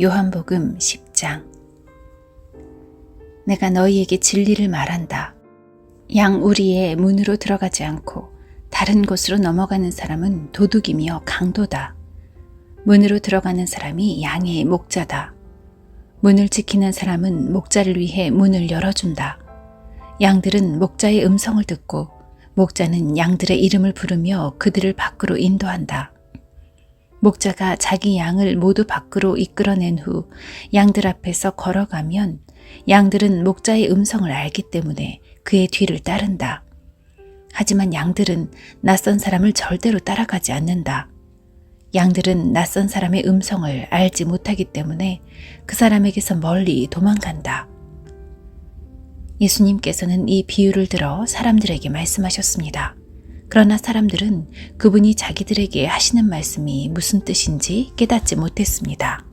요한복음 10장. 내가 너희에게 진리를 말한다. 양 우리의 문으로 들어가지 않고 다른 곳으로 넘어가는 사람은 도둑이며 강도다. 문으로 들어가는 사람이 양의 목자다. 문을 지키는 사람은 목자를 위해 문을 열어준다. 양들은 목자의 음성을 듣고 목자는 양들의 이름을 부르며 그들을 밖으로 인도한다. 목자가 자기 양을 모두 밖으로 이끌어낸 후 양들 앞에서 걸어가면 양들은 목자의 음성을 알기 때문에 그의 뒤를 따른다. 하지만 양들은 낯선 사람을 절대로 따라가지 않는다. 양들은 낯선 사람의 음성을 알지 못하기 때문에 그 사람에게서 멀리 도망간다. 예수님께서는 이 비유를 들어 사람들에게 말씀하셨습니다. 그러나 사람들은 그분이 자기들에게 하시는 말씀이 무슨 뜻인지 깨닫지 못했습니다.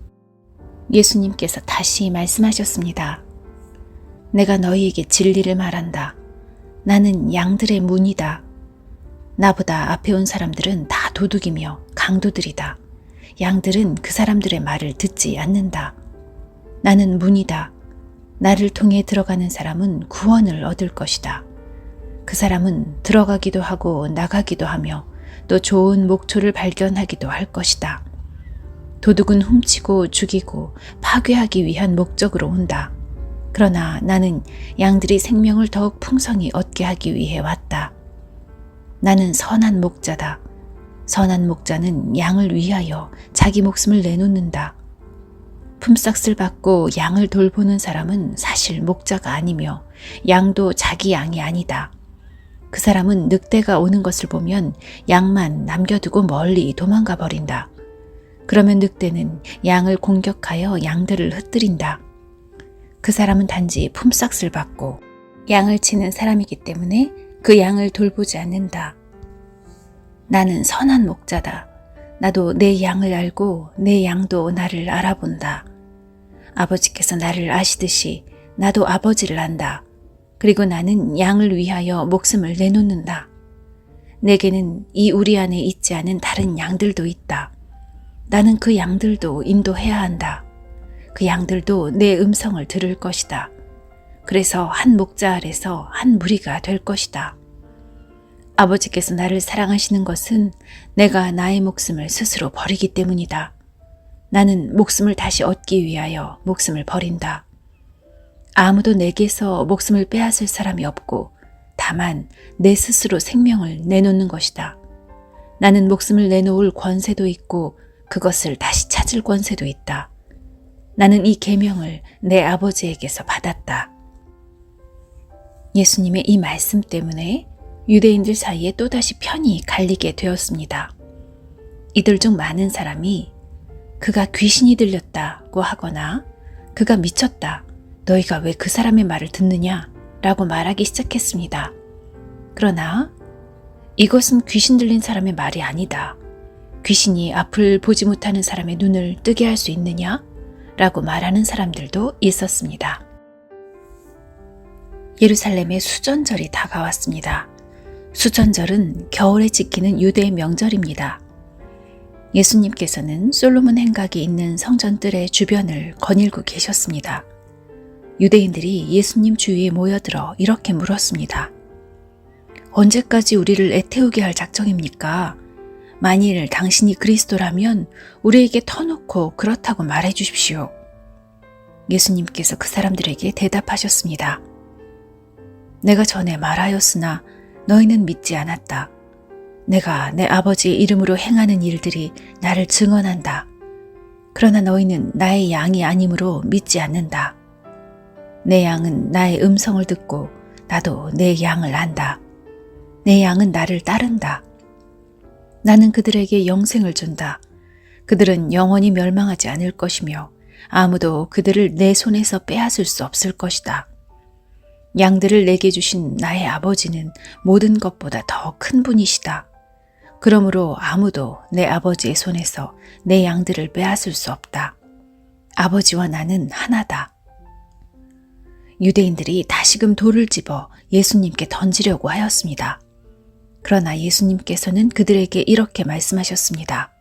예수님께서 다시 말씀하셨습니다. 내가 너희에게 진리를 말한다. 나는 양들의 문이다. 나보다 앞에 온 사람들은 다 도둑이며 강도들이다. 양들은 그 사람들의 말을 듣지 않는다. 나는 문이다. 나를 통해 들어가는 사람은 구원을 얻을 것이다. 그 사람은 들어가기도 하고 나가기도 하며 또 좋은 목초를 발견하기도 할 것이다. 도둑은 훔치고 죽이고 파괴하기 위한 목적으로 온다. 그러나 나는 양들이 생명을 더욱 풍성히 얻게 하기 위해 왔다. 나는 선한 목자다. 선한 목자는 양을 위하여 자기 목숨을 내놓는다. 품삯을 받고 양을 돌보는 사람은 사실 목자가 아니며 양도 자기 양이 아니다. 그 사람은 늑대가 오는 것을 보면 양만 남겨두고 멀리 도망가 버린다. 그러면 늑대는 양을 공격하여 양들을 흩뜨린다. 그 사람은 단지 품삯을 받고 양을 치는 사람이기 때문에 그 양을 돌보지 않는다. 나는 선한 목자다. 나도 내 양을 알고 내 양도 나를 알아본다. 아버지께서 나를 아시듯이 나도 아버지를 안다. 그리고 나는 양을 위하여 목숨을 내놓는다. 내게는 이 우리 안에 있지 않은 다른 양들도 있다. 나는 그 양들도 인도해야 한다. 그 양들도 내 음성을 들을 것이다. 그래서 한 목자 아래서 한 무리가 될 것이다. 아버지께서 나를 사랑하시는 것은 내가 나의 목숨을 스스로 버리기 때문이다. 나는 목숨을 다시 얻기 위하여 목숨을 버린다. 아무도 내게서 목숨을 빼앗을 사람이 없고 다만 내 스스로 생명을 내놓는 것이다. 나는 목숨을 내놓을 권세도 있고 그것을 다시 찾을 권세도 있다. 나는 이 계명을 내 아버지에게서 받았다. 예수님의 이 말씀 때문에 유대인들 사이에 또다시 편이 갈리게 되었습니다. 이들 중 많은 사람이 그가 귀신이 들렸다고 하거나 그가 미쳤다. 너희가 왜 그 사람의 말을 듣느냐? 라고 말하기 시작했습니다. 그러나 이것은 귀신 들린 사람의 말이 아니다. 귀신이 앞을 보지 못하는 사람의 눈을 뜨게 할 수 있느냐? 라고 말하는 사람들도 있었습니다. 예루살렘의 수전절이 다가왔습니다. 수전절은 겨울에 지키는 유대의 명절입니다. 예수님께서는 솔로몬 행각이 있는 성전뜰의 주변을 거닐고 계셨습니다. 유대인들이 예수님 주위에 모여들어 이렇게 물었습니다. 언제까지 우리를 애태우게 할 작정입니까? 만일 당신이 그리스도라면 우리에게 터놓고 그렇다고 말해 주십시오. 예수님께서 그 사람들에게 대답하셨습니다. 내가 전에 말하였으나 너희는 믿지 않았다. 내가 내 아버지의 이름으로 행하는 일들이 나를 증언한다. 그러나 너희는 나의 양이 아니므로 믿지 않는다. 내 양은 나의 음성을 듣고 나도 내 양을 안다. 내 양은 나를 따른다. 나는 그들에게 영생을 준다. 그들은 영원히 멸망하지 않을 것이며 아무도 그들을 내 손에서 빼앗을 수 없을 것이다. 양들을 내게 주신 나의 아버지는 모든 것보다 더 큰 분이시다. 그러므로 아무도 내 아버지의 손에서 내 양들을 빼앗을 수 없다. 아버지와 나는 하나다. 유대인들이 다시금 돌을 집어 예수님께 던지려고 하였습니다. 그러나 예수님께서는 그들에게 이렇게 말씀하셨습니다.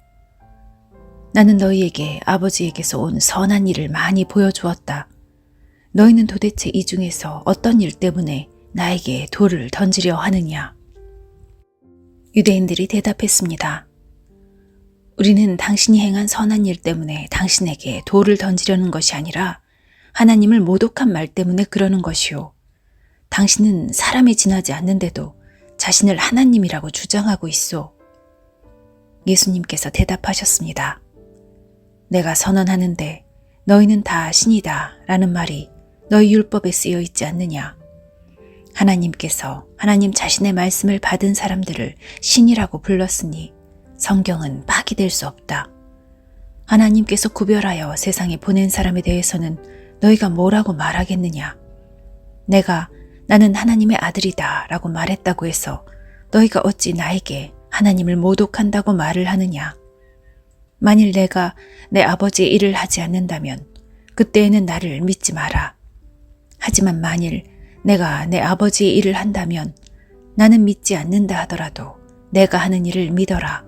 나는 너희에게 아버지에게서 온 선한 일을 많이 보여주었다. 너희는 도대체 이 중에서 어떤 일 때문에 나에게 돌을 던지려 하느냐? 유대인들이 대답했습니다. 우리는 당신이 행한 선한 일 때문에 당신에게 돌을 던지려는 것이 아니라 하나님을 모독한 말 때문에 그러는 것이요. 당신은 사람이 지나지 않는데도 자신을 하나님이라고 주장하고 있소. 예수님께서 대답하셨습니다. 내가 선언하는데 너희는 다 신이다 라는 말이 너희 율법에 쓰여 있지 않느냐. 하나님께서 하나님 자신의 말씀을 받은 사람들을 신이라고 불렀으니 성경은 파기될 수 없다. 하나님께서 구별하여 세상에 보낸 사람에 대해서는 너희가 뭐라고 말하겠느냐. 내가 나는 하나님의 아들이다 라고 말했다고 해서 너희가 어찌 나에게 하나님을 모독한다고 말을 하느냐. 만일 내가 내 아버지의 일을 하지 않는다면 그때에는 나를 믿지 마라. 하지만 만일 내가 내 아버지의 일을 한다면 나는 믿지 않는다 하더라도 내가 하는 일을 믿어라.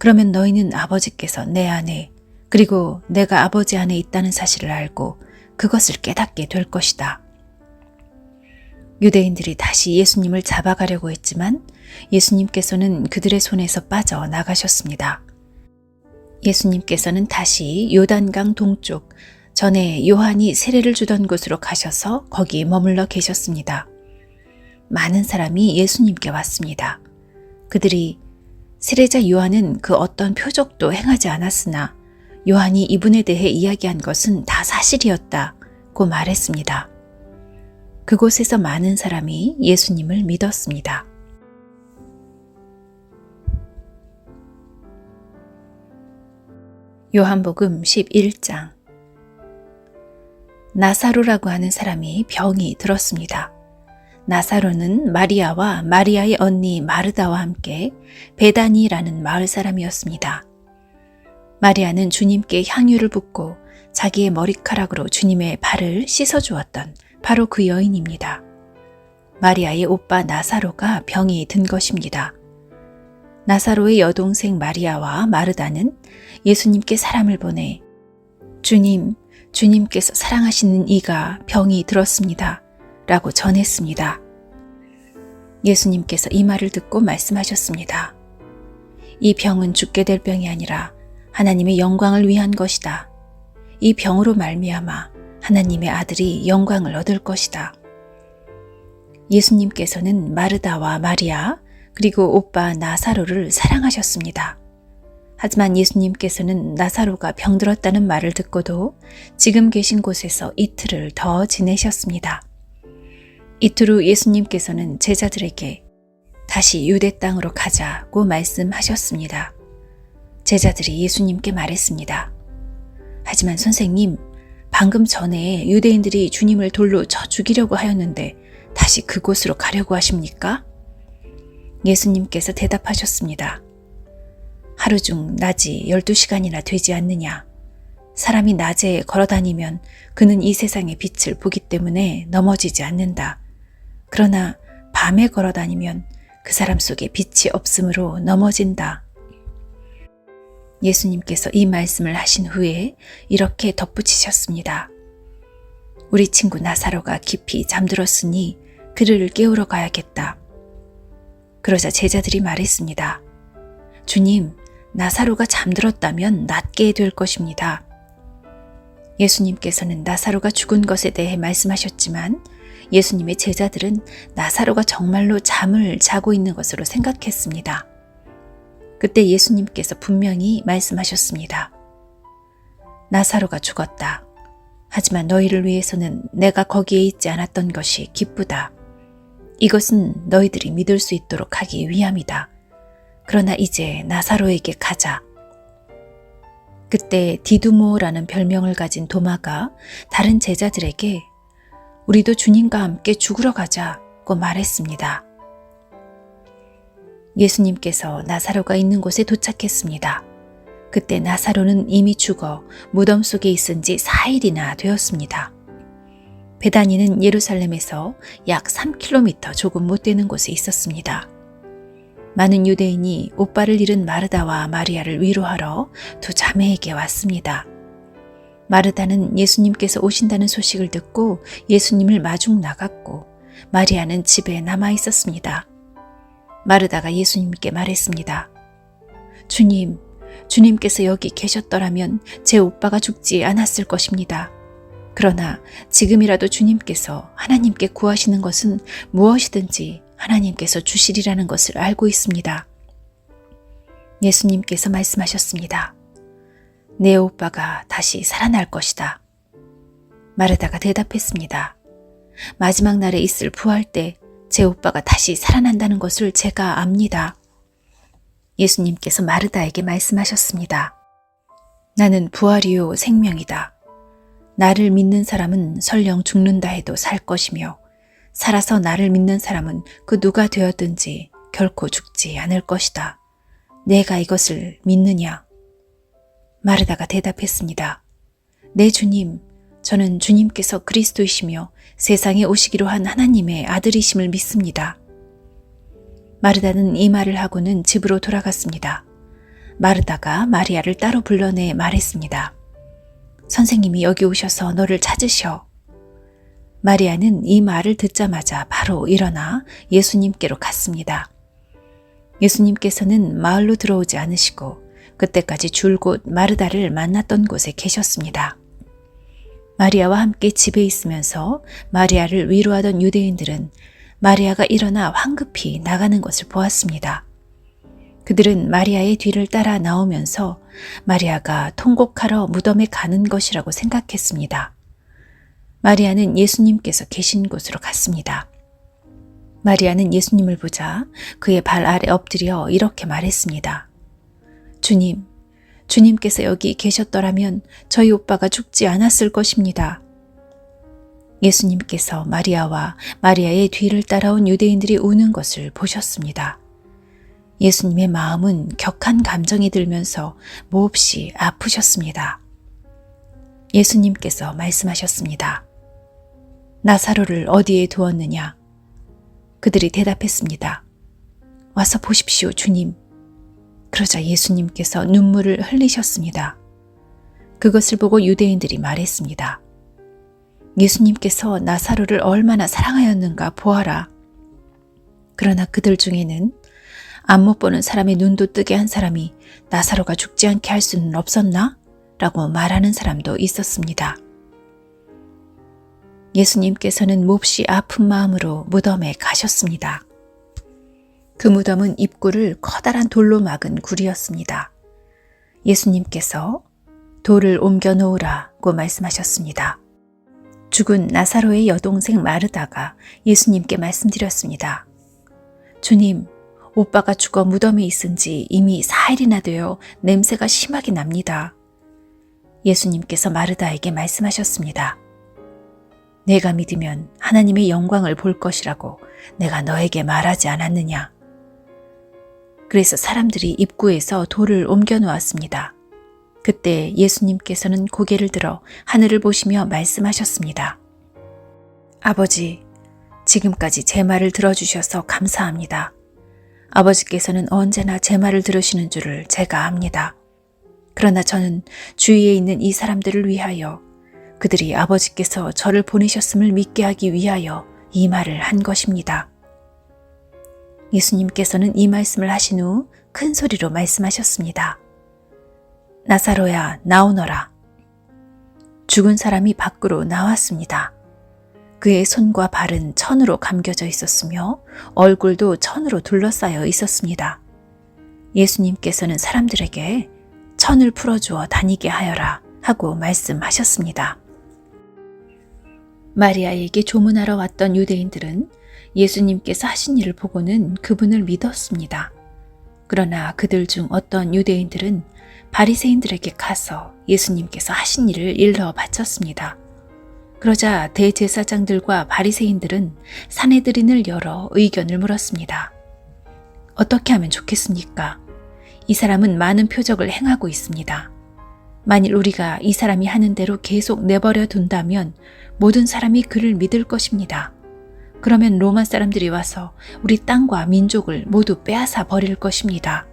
그러면 너희는 아버지께서 내 안에 그리고 내가 아버지 안에 있다는 사실을 알고 그것을 깨닫게 될 것이다. 유대인들이 다시 예수님을 잡아가려고 했지만 예수님께서는 그들의 손에서 빠져나가셨습니다. 예수님께서는 다시 요단강 동쪽 전에 요한이 세례를 주던 곳으로 가셔서 거기 머물러 계셨습니다. 많은 사람이 예수님께 왔습니다. 그들이 세례자 요한은 그 어떤 표적도 행하지 않았으나 요한이 이분에 대해 이야기한 것은 다 사실이었다고 말했습니다. 그곳에서 많은 사람이 예수님을 믿었습니다. 요한복음 11장. 나사로라고 하는 사람이 병이 들었습니다. 나사로는 마리아와 마리아의 언니 마르다와 함께 베다니라는 마을 사람이었습니다. 마리아는 주님께 향유를 붓고 자기의 머리카락으로 주님의 발을 씻어주었던 바로 그 여인입니다. 마리아의 오빠 나사로가 병이 든 것입니다. 나사로의 여동생 마리아와 마르다는 예수님께 사람을 보내 주님께서 사랑하시는 이가 병이 들었습니다. 라고 전했습니다. 예수님께서 이 말을 듣고 말씀하셨습니다. 이 병은 죽게 될 병이 아니라 하나님의 영광을 위한 것이다. 이 병으로 말미암아 하나님의 아들이 영광을 얻을 것이다. 예수님께서는 마르다와 마리아 그리고 오빠 나사로를 사랑하셨습니다. 하지만 예수님께서는 나사로가 병들었다는 말을 듣고도 지금 계신 곳에서 이틀을 더 지내셨습니다. 이틀 후 예수님께서는 제자들에게 다시 유대 땅으로 가자고 말씀하셨습니다. 제자들이 예수님께 말했습니다. 하지만 선생님, 방금 전에 유대인들이 주님을 돌로 쳐 죽이려고 하였는데 다시 그곳으로 가려고 하십니까? 예수님께서 대답하셨습니다. 하루 중 낮이 12시간이나 되지 않느냐. 사람이 낮에 걸어다니면 그는 이 세상의 빛을 보기 때문에 넘어지지 않는다. 그러나 밤에 걸어다니면 그 사람 속에 빛이 없으므로 넘어진다. 예수님께서 이 말씀을 하신 후에 이렇게 덧붙이셨습니다. 우리 친구 나사로가 깊이 잠들었으니 그를 깨우러 가야겠다. 그러자 제자들이 말했습니다. 주님, 나사로가 잠들었다면 낫게 될 것입니다. 예수님께서는 나사로가 죽은 것에 대해 말씀하셨지만 예수님의 제자들은 나사로가 정말로 잠을 자고 있는 것으로 생각했습니다. 그때 예수님께서 분명히 말씀하셨습니다. 나사로가 죽었다. 하지만 너희를 위해서는 내가 거기에 있지 않았던 것이 기쁘다. 이것은 너희들이 믿을 수 있도록 하기 위함이다. 그러나 이제 나사로에게 가자. 그때 디두모라는 별명을 가진 도마가 다른 제자들에게 우리도 주님과 함께 죽으러 가자고 말했습니다. 예수님께서 나사로가 있는 곳에 도착했습니다. 그때 나사로는 이미 죽어 무덤 속에 있은 지 4일이나 되었습니다. 베다니는 예루살렘에서 약 3km 조금 못 되는 곳에 있었습니다. 많은 유대인이 오빠를 잃은 마르다와 마리아를 위로하러 두 자매에게 왔습니다. 마르다는 예수님께서 오신다는 소식을 듣고 예수님을 마중 나갔고 마리아는 집에 남아 있었습니다. 마르다가 예수님께 말했습니다. 주님, 주님께서 여기 계셨더라면 제 오빠가 죽지 않았을 것입니다. 그러나 지금이라도 주님께서 하나님께 구하시는 것은 무엇이든지 하나님께서 주시리라는 것을 알고 있습니다. 예수님께서 말씀하셨습니다. 내 오빠가 다시 살아날 것이다. 마르다가 대답했습니다. 마지막 날에 있을 부활 때 제 오빠가 다시 살아난다는 것을 제가 압니다. 예수님께서 마르다에게 말씀하셨습니다. 나는 부활이요 생명이다. 나를 믿는 사람은 설령 죽는다 해도 살 것이며 살아서 나를 믿는 사람은 그 누가 되었든지 결코 죽지 않을 것이다. 내가 이것을 믿느냐? 마르다가 대답했습니다. 네 주님, 저는 주님께서 그리스도이시며 세상에 오시기로 한 하나님의 아들이심을 믿습니다. 마르다는 이 말을 하고는 집으로 돌아갔습니다. 마르다가 마리아를 따로 불러내 말했습니다. 선생님이 여기 오셔서 너를 찾으셔. 마리아는 이 말을 듣자마자 바로 일어나 예수님께로 갔습니다. 예수님께서는 마을로 들어오지 않으시고 그때까지 줄곧 마르다를 만났던 곳에 계셨습니다. 마리아와 함께 집에 있으면서 마리아를 위로하던 유대인들은 마리아가 일어나 황급히 나가는 것을 보았습니다. 그들은 마리아의 뒤를 따라 나오면서 마리아가 통곡하러 무덤에 가는 것이라고 생각했습니다. 마리아는 예수님께서 계신 곳으로 갔습니다. 마리아는 예수님을 보자 그의 발 아래 엎드려 이렇게 말했습니다. 주님, 주님께서 여기 계셨더라면 저희 오빠가 죽지 않았을 것입니다. 예수님께서 마리아와 마리아의 뒤를 따라온 유대인들이 우는 것을 보셨습니다. 예수님의 마음은 격한 감정이 들면서 몹시 아프셨습니다. 예수님께서 말씀하셨습니다. 나사로를 어디에 두었느냐? 그들이 대답했습니다. 와서 보십시오, 주님. 그러자 예수님께서 눈물을 흘리셨습니다. 그것을 보고 유대인들이 말했습니다. 예수님께서 나사로를 얼마나 사랑하였는가 보아라. 그러나 그들 중에는 안 못 보는 사람의 눈도 뜨게 한 사람이 나사로가 죽지 않게 할 수는 없었나? 라고 말하는 사람도 있었습니다. 예수님께서는 몹시 아픈 마음으로 무덤에 가셨습니다. 그 무덤은 입구를 커다란 돌로 막은 굴이었습니다. 예수님께서 돌을 옮겨 놓으라고 말씀하셨습니다. 죽은 나사로의 여동생 마르다가 예수님께 말씀드렸습니다. 주님, 오빠가 죽어 무덤에 있은 지 이미 4일이나 되어 냄새가 심하게 납니다. 예수님께서 마르다에게 말씀하셨습니다. 내가 믿으면 하나님의 영광을 볼 것이라고 내가 너에게 말하지 않았느냐. 그래서 사람들이 입구에서 돌을 옮겨 놓았습니다. 그때 예수님께서는 고개를 들어 하늘을 보시며 말씀하셨습니다. 아버지, 지금까지 제 말을 들어주셔서 감사합니다. 아버지께서는 언제나 제 말을 들으시는 줄을 제가 압니다. 그러나 저는 주위에 있는 이 사람들을 위하여 그들이 아버지께서 저를 보내셨음을 믿게 하기 위하여 이 말을 한 것입니다. 예수님께서는 이 말씀을 하신 후 큰 소리로 말씀하셨습니다. 나사로야, 나오너라. 죽은 사람이 밖으로 나왔습니다. 그의 손과 발은 천으로 감겨져 있었으며 얼굴도 천으로 둘러싸여 있었습니다. 예수님께서는 사람들에게 천을 풀어주어 다니게 하여라 하고 말씀하셨습니다. 마리아에게 조문하러 왔던 유대인들은 예수님께서 하신 일을 보고는 그분을 믿었습니다. 그러나 그들 중 어떤 유대인들은 바리새인들에게 가서 예수님께서 하신 일을 일러 바쳤습니다. 그러자 대제사장들과 바리새인들은 사내들인을 열어 의견을 물었습니다. 어떻게 하면 좋겠습니까? 이 사람은 많은 표적을 행하고 있습니다. 만일 우리가 이 사람이 하는 대로 계속 내버려 둔다면 모든 사람이 그를 믿을 것입니다. 그러면 로마 사람들이 와서 우리 땅과 민족을 모두 빼앗아 버릴 것입니다.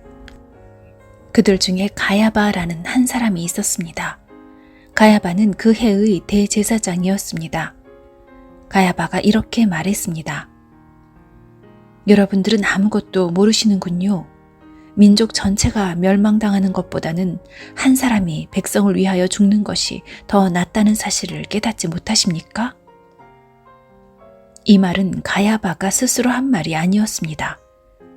그들 중에 가야바라는 한 사람이 있었습니다. 가야바는 그 해의 대제사장이었습니다. 가야바가 이렇게 말했습니다. 여러분들은 아무것도 모르시는군요. 민족 전체가 멸망당하는 것보다는 한 사람이 백성을 위하여 죽는 것이 더 낫다는 사실을 깨닫지 못하십니까? 이 말은 가야바가 스스로 한 말이 아니었습니다.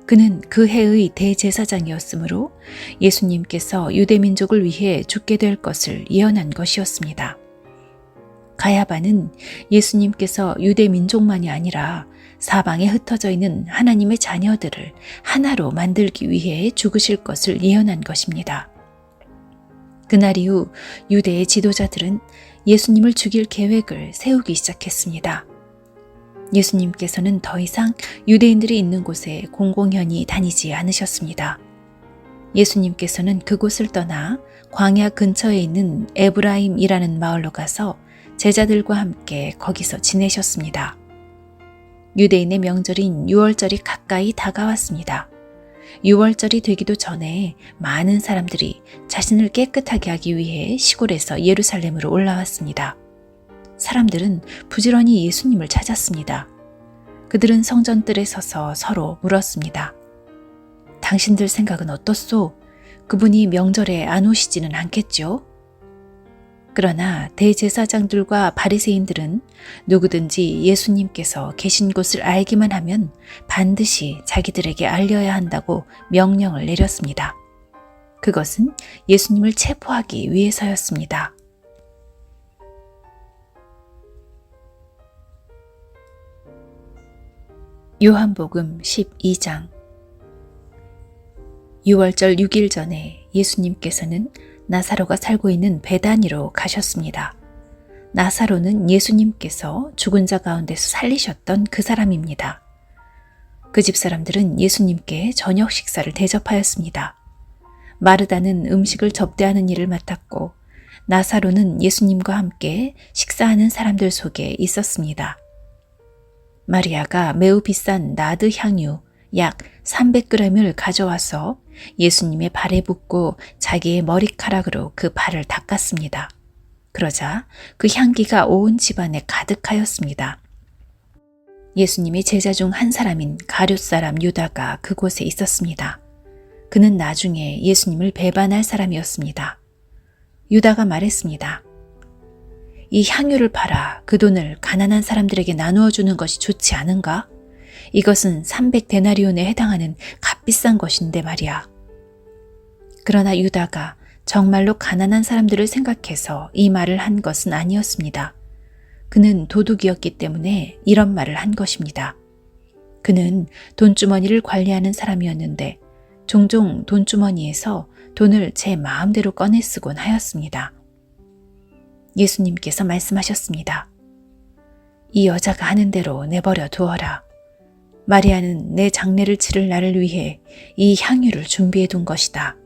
그는 그 해의 대제사장이었으므로 예수님께서 유대민족을 위해 죽게 될 것을 예언한 것이었습니다. 가야바는 예수님께서 유대민족만이 아니라 사방에 흩어져 있는 하나님의 자녀들을 하나로 만들기 위해 죽으실 것을 예언한 것입니다. 그날 이후 유대의 지도자들은 예수님을 죽일 계획을 세우기 시작했습니다. 예수님께서는 더 이상 유대인들이 있는 곳에 공공연히 다니지 않으셨습니다. 예수님께서는 그곳을 떠나 광야 근처에 있는 에브라임이라는 마을로 가서 제자들과 함께 거기서 지내셨습니다. 유대인의 명절인 유월절이 가까이 다가왔습니다. 유월절이 되기도 전에 많은 사람들이 자신을 깨끗하게 하기 위해 시골에서 예루살렘으로 올라왔습니다. 사람들은 부지런히 예수님을 찾았습니다. 그들은 성전뜰에 서서 서로 물었습니다. 당신들 생각은 어떻소? 그분이 명절에 안 오시지는 않겠죠? 그러나 대제사장들과 바리새인들은 누구든지 예수님께서 계신 곳을 알기만 하면 반드시 자기들에게 알려야 한다고 명령을 내렸습니다. 그것은 예수님을 체포하기 위해서였습니다. 요한복음 12장. 유월절 6일 전에 예수님께서는 나사로가 살고 있는 베다니로 가셨습니다. 나사로는 예수님께서 죽은 자 가운데서 살리셨던 그 사람입니다. 그 집 사람들은 예수님께 저녁 식사를 대접하였습니다. 마르다는 음식을 접대하는 일을 맡았고 나사로는 예수님과 함께 식사하는 사람들 속에 있었습니다. 마리아가 매우 비싼 나드 향유 약 300g을 가져와서 예수님의 발에 붓고 자기의 머리카락으로 그 발을 닦았습니다. 그러자 그 향기가 온 집안에 가득하였습니다. 예수님의 제자 중 한 사람인 가룟 사람 유다가 그곳에 있었습니다. 그는 나중에 예수님을 배반할 사람이었습니다. 유다가 말했습니다. 이 향유를 팔아 그 돈을 가난한 사람들에게 나누어 주는 것이 좋지 않은가? 이것은 300데나리온에 해당하는 값비싼 것인데 말이야. 그러나 유다가 정말로 가난한 사람들을 생각해서 이 말을 한 것은 아니었습니다. 그는 도둑이었기 때문에 이런 말을 한 것입니다. 그는 돈주머니를 관리하는 사람이었는데 종종 돈주머니에서 돈을 제 마음대로 꺼내 쓰곤 하였습니다. 예수님께서 말씀하셨습니다. 이 여자가 하는 대로 내버려 두어라. 마리아는 내 장례를 치를 날을 위해 이 향유를 준비해 둔 것이다.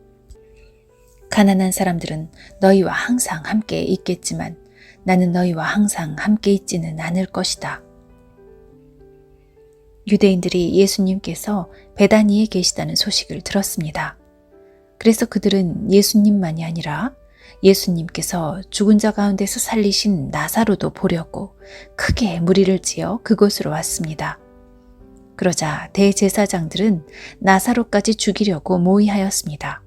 가난한 사람들은 너희와 항상 함께 있겠지만 나는 너희와 항상 함께 있지는 않을 것이다. 유대인들이 예수님께서 베다니에 계시다는 소식을 들었습니다. 그래서 그들은 예수님만이 아니라 예수님께서 죽은 자 가운데서 살리신 나사로도 보려고 크게 무리를 지어 그곳으로 왔습니다. 그러자 대제사장들은 나사로까지 죽이려고 모의하였습니다.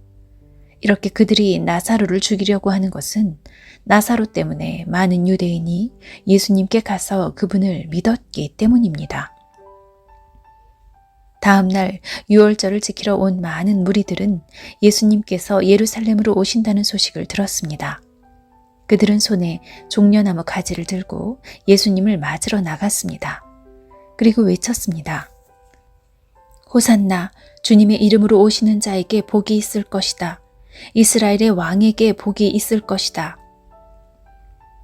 이렇게 그들이 나사로를 죽이려고 하는 것은 나사로 때문에 많은 유대인이 예수님께 가서 그분을 믿었기 때문입니다. 다음 날 유월절을 지키러 온 많은 무리들은 예수님께서 예루살렘으로 오신다는 소식을 들었습니다. 그들은 손에 종려나무 가지를 들고 예수님을 맞으러 나갔습니다. 그리고 외쳤습니다. 호산나, 주님의 이름으로 오시는 자에게 복이 있을 것이다. 이스라엘의 왕에게 복이 있을 것이다.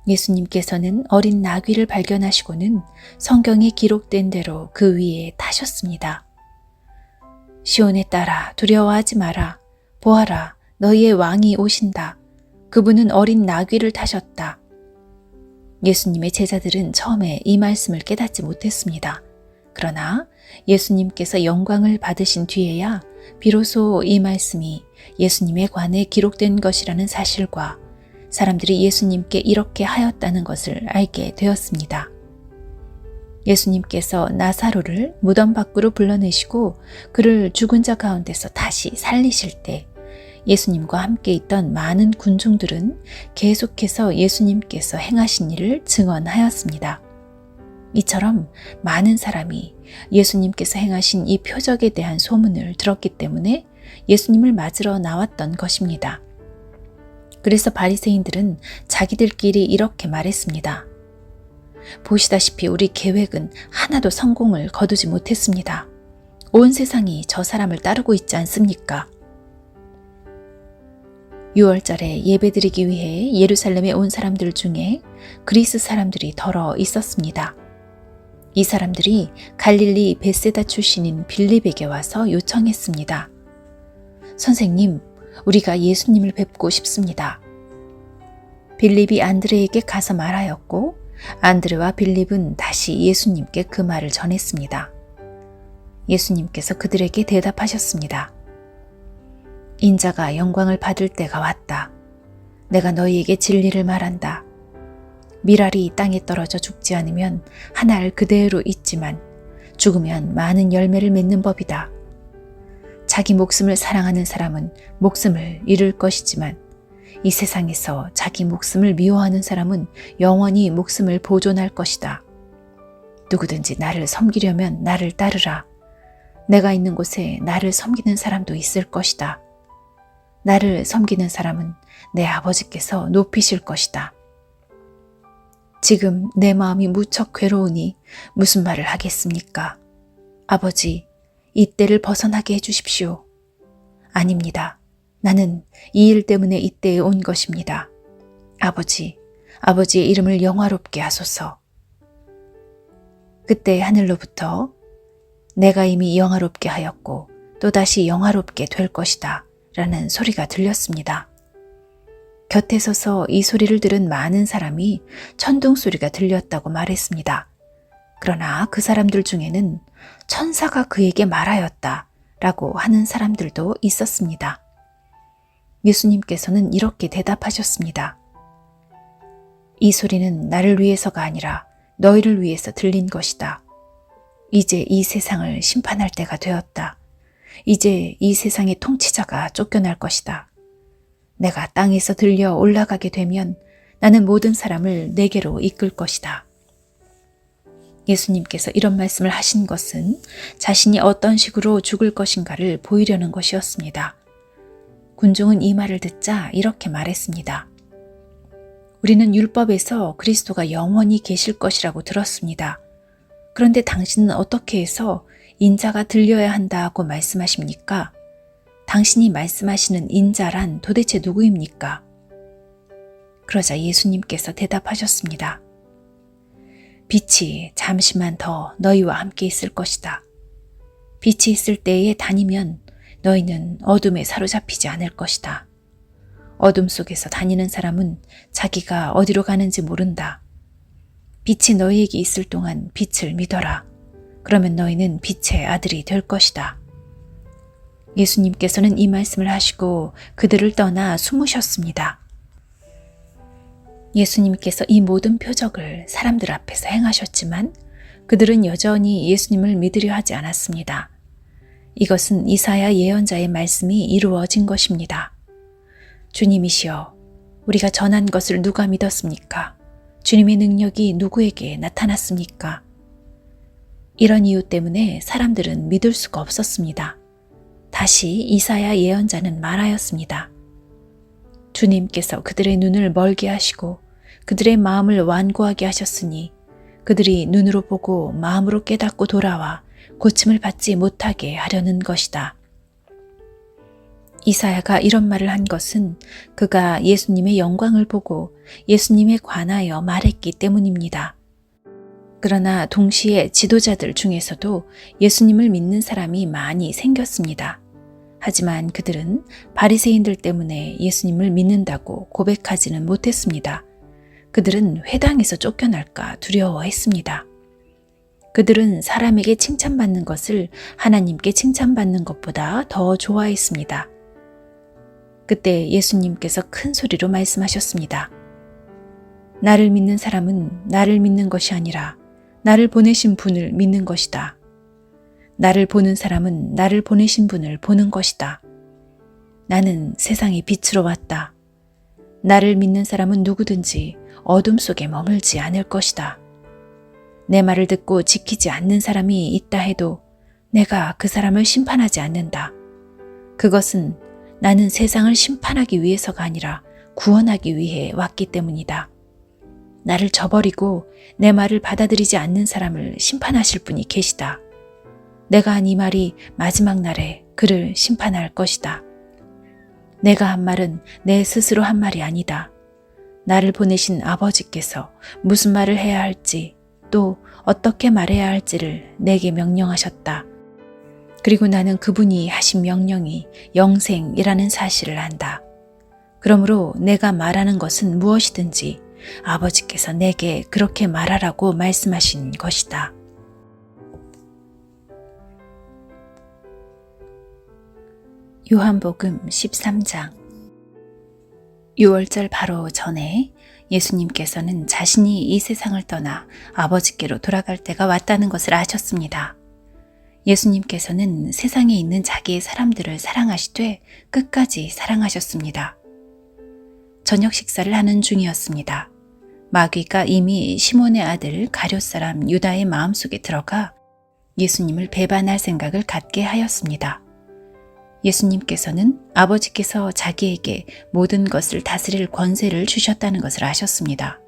예수님께서는 어린 나귀를 발견하시고는 성경에 기록된 대로 그 위에 타셨습니다. 시온에 따라 두려워하지 마라. 보아라, 너희의 왕이 오신다. 그분은 어린 나귀를 타셨다. 예수님의 제자들은 처음에 이 말씀을 깨닫지 못했습니다. 그러나 예수님께서 영광을 받으신 뒤에야 비로소 이 말씀이 예수님에 관해 기록된 것이라는 사실과 사람들이 예수님께 이렇게 하였다는 것을 알게 되었습니다. 예수님께서 나사로를 무덤 밖으로 불러내시고 그를 죽은 자 가운데서 다시 살리실 때 예수님과 함께 있던 많은 군중들은 계속해서 예수님께서 행하신 일을 증언하였습니다. 이처럼 많은 사람이 예수님께서 행하신 이 표적에 대한 소문을 들었기 때문에 예수님을 맞으러 나왔던 것입니다. 그래서 바리새인들은 자기들끼리 이렇게 말했습니다. 보시다시피 우리 계획은 하나도 성공을 거두지 못했습니다. 온 세상이 저 사람을 따르고 있지 않습니까? 6월절에 예배드리기 위해 예루살렘에 온 사람들 중에 그리스 사람들이 더러 있었습니다. 이 사람들이 갈릴리 벳세다 출신인 빌립에게 와서 요청했습니다. 선생님, 우리가 예수님을 뵙고 싶습니다. 빌립이 안드레에게 가서 말하였고 안드레와 빌립은 다시 예수님께 그 말을 전했습니다. 예수님께서 그들에게 대답하셨습니다. 인자가 영광을 받을 때가 왔다. 내가 너희에게 진리를 말한다. 밀알이 땅에 떨어져 죽지 않으면 한 알 그대로 있지만 죽으면 많은 열매를 맺는 법이다. 자기 목숨을 사랑하는 사람은 목숨을 잃을 것이지만 이 세상에서 자기 목숨을 미워하는 사람은 영원히 목숨을 보존할 것이다. 누구든지 나를 섬기려면 나를 따르라. 내가 있는 곳에 나를 섬기는 사람도 있을 것이다. 나를 섬기는 사람은 내 아버지께서 높이실 것이다. 지금 내 마음이 무척 괴로우니 무슨 말을 하겠습니까? 아버지, 이 때를 벗어나게 해주십시오. 아닙니다. 나는 이 일 때문에 이때에 온 것입니다. 아버지, 아버지의 이름을 영화롭게 하소서. 그때 하늘로부터 내가 이미 영화롭게 하였고 또다시 영화롭게 될 것이다 라는 소리가 들렸습니다. 곁에 서서 이 소리를 들은 많은 사람이 천둥 소리가 들렸다고 말했습니다. 그러나 그 사람들 중에는 천사가 그에게 말하였다 라고 하는 사람들도 있었습니다. 예수님께서는 이렇게 대답하셨습니다. 이 소리는 나를 위해서가 아니라 너희를 위해서 들린 것이다. 이제 이 세상을 심판할 때가 되었다. 이제 이 세상의 통치자가 쫓겨날 것이다. 내가 땅에서 들려 올라가게 되면 나는 모든 사람을 내게로 이끌 것이다. 예수님께서 이런 말씀을 하신 것은 자신이 어떤 식으로 죽을 것인가를 보이려는 것이었습니다. 군중은 이 말을 듣자 이렇게 말했습니다. 우리는 율법에서 그리스도가 영원히 계실 것이라고 들었습니다. 그런데 당신은 어떻게 해서 인자가 들려야 한다고 말씀하십니까? 당신이 말씀하시는 인자란 도대체 누구입니까? 그러자 예수님께서 대답하셨습니다. 빛이 잠시만 더 너희와 함께 있을 것이다. 빛이 있을 때에 다니면 너희는 어둠에 사로잡히지 않을 것이다. 어둠 속에서 다니는 사람은 자기가 어디로 가는지 모른다. 빛이 너희에게 있을 동안 빛을 믿어라. 그러면 너희는 빛의 아들이 될 것이다. 예수님께서는 이 말씀을 하시고 그들을 떠나 숨으셨습니다. 예수님께서 이 모든 표적을 사람들 앞에서 행하셨지만 그들은 여전히 예수님을 믿으려 하지 않았습니다. 이것은 이사야 예언자의 말씀이 이루어진 것입니다. 주님이시여, 우리가 전한 것을 누가 믿었습니까? 주님의 능력이 누구에게 나타났습니까? 이런 이유 때문에 사람들은 믿을 수가 없었습니다. 다시 이사야 예언자는 말하였습니다. 주님께서 그들의 눈을 멀게 하시고 그들의 마음을 완고하게 하셨으니 그들이 눈으로 보고 마음으로 깨닫고 돌아와 고침을 받지 못하게 하려는 것이다. 이사야가 이런 말을 한 것은 그가 예수님의 영광을 보고 예수님에 관하여 말했기 때문입니다. 그러나 동시에 지도자들 중에서도 예수님을 믿는 사람이 많이 생겼습니다. 하지만 그들은 바리새인들 때문에 예수님을 믿는다고 고백하지는 못했습니다. 그들은 회당에서 쫓겨날까 두려워했습니다. 그들은 사람에게 칭찬받는 것을 하나님께 칭찬받는 것보다 더 좋아했습니다. 그때 예수님께서 큰 소리로 말씀하셨습니다. 나를 믿는 사람은 나를 믿는 것이 아니라 나를 보내신 분을 믿는 것이다. 나를 보는 사람은 나를 보내신 분을 보는 것이다. 나는 세상의 빛으로 왔다. 나를 믿는 사람은 누구든지 어둠 속에 머물지 않을 것이다. 내 말을 듣고 지키지 않는 사람이 있다 해도 내가 그 사람을 심판하지 않는다. 그것은 나는 세상을 심판하기 위해서가 아니라 구원하기 위해 왔기 때문이다. 나를 저버리고 내 말을 받아들이지 않는 사람을 심판하실 분이 계시다. 내가 한 이 말이 마지막 날에 그를 심판할 것이다. 내가 한 말은 내 스스로 한 말이 아니다. 나를 보내신 아버지께서 무슨 말을 해야 할지 또 어떻게 말해야 할지를 내게 명령하셨다. 그리고 나는 그분이 하신 명령이 영생이라는 사실을 안다. 그러므로 내가 말하는 것은 무엇이든지 아버지께서 내게 그렇게 말하라고 말씀하신 것이다. 요한복음 13장 6월절 바로 전에 예수님께서는 자신이 이 세상을 떠나 아버지께로 돌아갈 때가 왔다는 것을 아셨습니다. 예수님께서는 세상에 있는 자기의 사람들을 사랑하시되 끝까지 사랑하셨습니다. 저녁 식사를 하는 중이었습니다. 마귀가 이미 시몬의 아들 가룟 사람 유다의 마음속에 들어가 예수님을 배반할 생각을 갖게 하였습니다. 예수님께서는 아버지께서 자기에게 모든 것을 다스릴 권세를 주셨다는 것을 아셨습니다.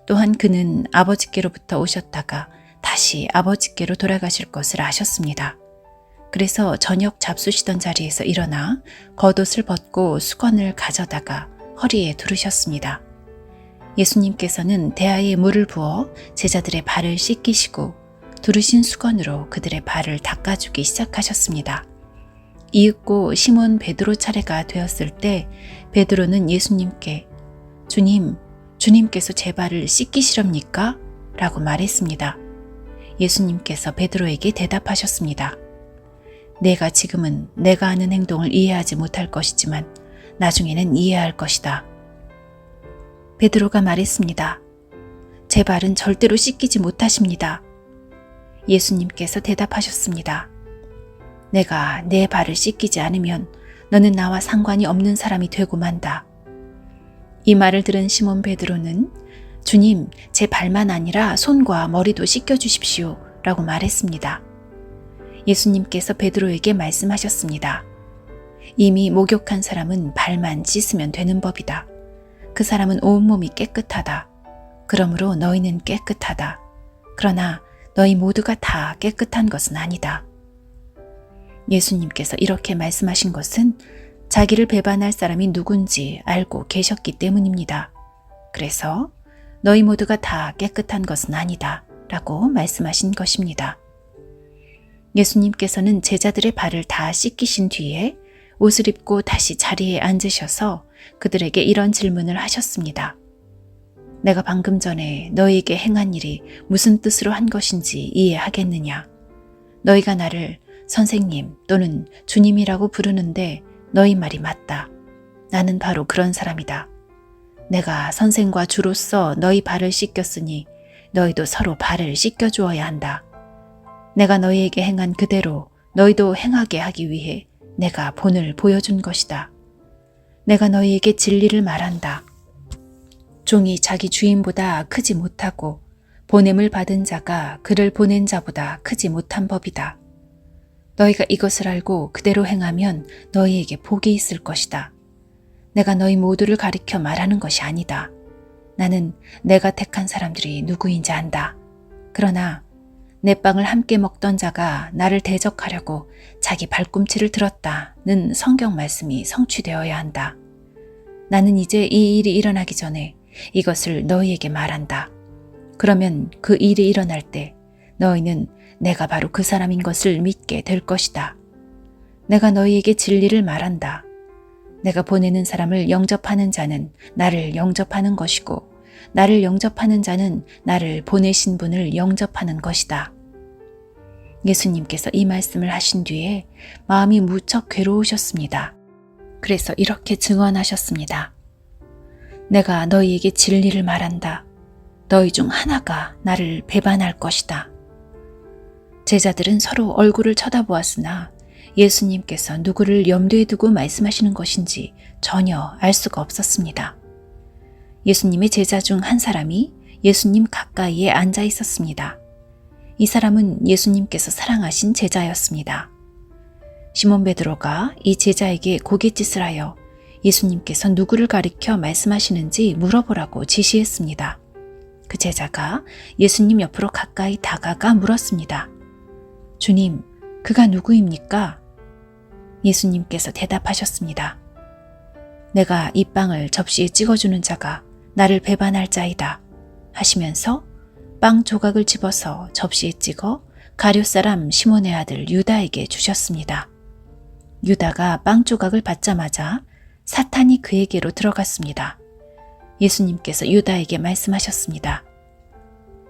또한 그는 아버지께로부터 오셨다가 다시 아버지께로 돌아가실 것을 아셨습니다. 그래서 저녁 잡수시던 자리에서 일어나 겉옷을 벗고 수건을 가져다가 허리에 두르셨습니다. 예수님께서는 대야에 물을 부어 제자들의 발을 씻기시고 두르신 수건으로 그들의 발을 닦아주기 시작하셨습니다. 이윽고 시몬 베드로 차례가 되었을 때 베드로는 예수님께 주님, 주님께서 제 발을 씻기시렵니까? 라고 말했습니다. 예수님께서 베드로에게 대답하셨습니다. 내가 지금은 내가 하는 행동을 이해하지 못할 것이지만 나중에는 이해할 것이다. 베드로가 말했습니다. 제 발은 절대로 씻기지 못하십니다. 예수님께서 대답하셨습니다. 내가 내 발을 씻기지 않으면 너는 나와 상관이 없는 사람이 되고 만다. 이 말을 들은 시몬 베드로는 주님, 제 발만 아니라 손과 머리도 씻겨주십시오 라고 말했습니다. 예수님께서 베드로에게 말씀하셨습니다. 이미 목욕한 사람은 발만 씻으면 되는 법이다. 그 사람은 온몸이 깨끗하다. 그러므로 너희는 깨끗하다. 그러나 너희 모두가 다 깨끗한 것은 아니다. 예수님께서 이렇게 말씀하신 것은 자기를 배반할 사람이 누군지 알고 계셨기 때문입니다. 그래서 너희 모두가 다 깨끗한 것은 아니다 라고 말씀하신 것입니다. 예수님께서는 제자들의 발을 다 씻기신 뒤에 옷을 입고 다시 자리에 앉으셔서 그들에게 이런 질문을 하셨습니다. 내가 방금 전에 너희에게 행한 일이 무슨 뜻으로 한 것인지 이해하겠느냐? 너희가 나를 선생님 또는 주님이라고 부르는데 너희 말이 맞다. 나는 바로 그런 사람이다. 내가 선생과 주로서 너희 발을 씻겼으니 너희도 서로 발을 씻겨주어야 한다. 내가 너희에게 행한 그대로 너희도 행하게 하기 위해 내가 본을 보여준 것이다. 내가 너희에게 진리를 말한다. 종이 자기 주인보다 크지 못하고 보냄을 받은 자가 그를 보낸 자보다 크지 못한 법이다. 너희가 이것을 알고 그대로 행하면 너희에게 복이 있을 것이다. 내가 너희 모두를 가리켜 말하는 것이 아니다. 나는 내가 택한 사람들이 누구인지 안다. 그러나 내 빵을 함께 먹던 자가 나를 대적하려고 자기 발꿈치를 들었다는 성경 말씀이 성취되어야 한다. 나는 이제 이 일이 일어나기 전에 이것을 너희에게 말한다. 그러면 그 일이 일어날 때 너희는 내가 바로 그 사람인 것을 믿게 될 것이다. 내가 너희에게 진리를 말한다. 내가 보내는 사람을 영접하는 자는 나를 영접하는 것이고 나를 영접하는 자는 나를 보내신 분을 영접하는 것이다. 예수님께서 이 말씀을 하신 뒤에 마음이 무척 괴로우셨습니다. 그래서 이렇게 증언하셨습니다. 내가 너희에게 진리를 말한다. 너희 중 하나가 나를 배반할 것이다. 제자들은 서로 얼굴을 쳐다보았으나 예수님께서 누구를 염두에 두고 말씀하시는 것인지 전혀 알 수가 없었습니다. 예수님의 제자 중 한 사람이 예수님 가까이에 앉아 있었습니다. 이 사람은 예수님께서 사랑하신 제자였습니다. 시몬 베드로가 이 제자에게 고갯짓을 하여 예수님께서 누구를 가리켜 말씀하시는지 물어보라고 지시했습니다. 그 제자가 예수님 옆으로 가까이 다가가 물었습니다. 주님, 그가 누구입니까? 예수님께서 대답하셨습니다. 내가 이 빵을 접시에 찍어주는 자가 나를 배반할 자이다 하시면서 빵 조각을 집어서 접시에 찍어 가룟 사람 시몬의 아들 유다에게 주셨습니다. 유다가 빵 조각을 받자마자 사탄이 그에게로 들어갔습니다. 예수님께서 유다에게 말씀하셨습니다.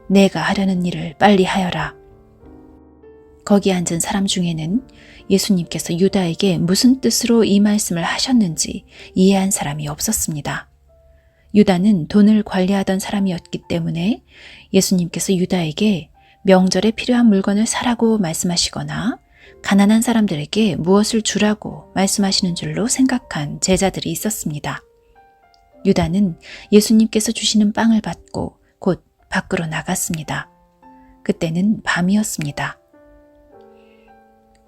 내가 하려는 일을 빨리 하여라. 거기 앉은 사람 중에는 예수님께서 유다에게 무슨 뜻으로 이 말씀을 하셨는지 이해한 사람이 없었습니다. 유다는 돈을 관리하던 사람이었기 때문에 예수님께서 유다에게 명절에 필요한 물건을 사라고 말씀하시거나 가난한 사람들에게 무엇을 주라고 말씀하시는 줄로 생각한 제자들이 있었습니다. 유다는 예수님께서 주시는 빵을 받고 곧 밖으로 나갔습니다. 그때는 밤이었습니다.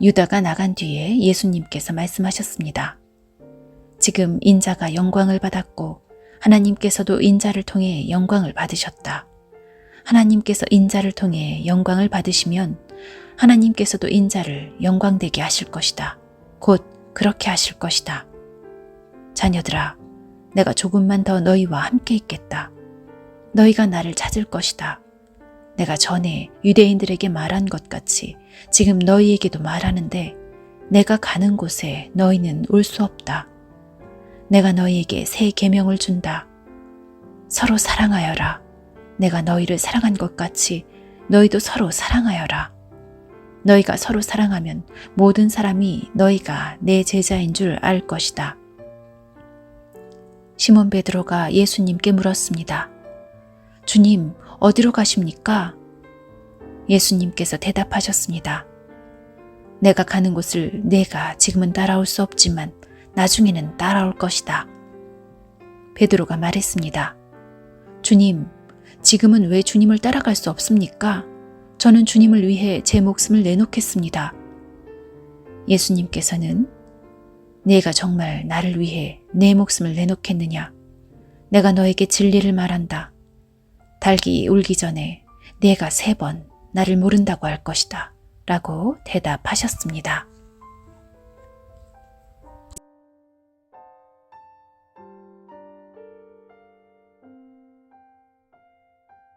유다가 나간 뒤에 예수님께서 말씀하셨습니다. 지금 인자가 영광을 받았고 하나님께서도 인자를 통해 영광을 받으셨다. 하나님께서 인자를 통해 영광을 받으시면 하나님께서도 인자를 영광되게 하실 것이다. 곧 그렇게 하실 것이다. 자녀들아, 내가 조금만 더 너희와 함께 있겠다. 너희가 나를 찾을 것이다. 내가 전에 유대인들에게 말한 것 같이 지금 너희에게도 말하는데 내가 가는 곳에 너희는 올 수 없다. 내가 너희에게 새 계명을 준다. 서로 사랑하여라. 내가 너희를 사랑한 것 같이 너희도 서로 사랑하여라. 너희가 서로 사랑하면 모든 사람이 너희가 내 제자인 줄 알 것이다. 시몬 베드로가 예수님께 물었습니다. 주님, 어디로 가십니까? 예수님께서 대답하셨습니다. 내가 가는 곳을 내가 지금은 따라올 수 없지만 나중에는 따라올 것이다. 베드로가 말했습니다. 주님, 지금은 왜 주님을 따라갈 수 없습니까? 저는 주님을 위해 제 목숨을 내놓겠습니다. 예수님께서는 내가 정말 나를 위해 내 목숨을 내놓겠느냐? 내가 너에게 진리를 말한다. 닭이 울기 전에 내가 3번 나를 모른다고 할 것이다. 라고 대답하셨습니다.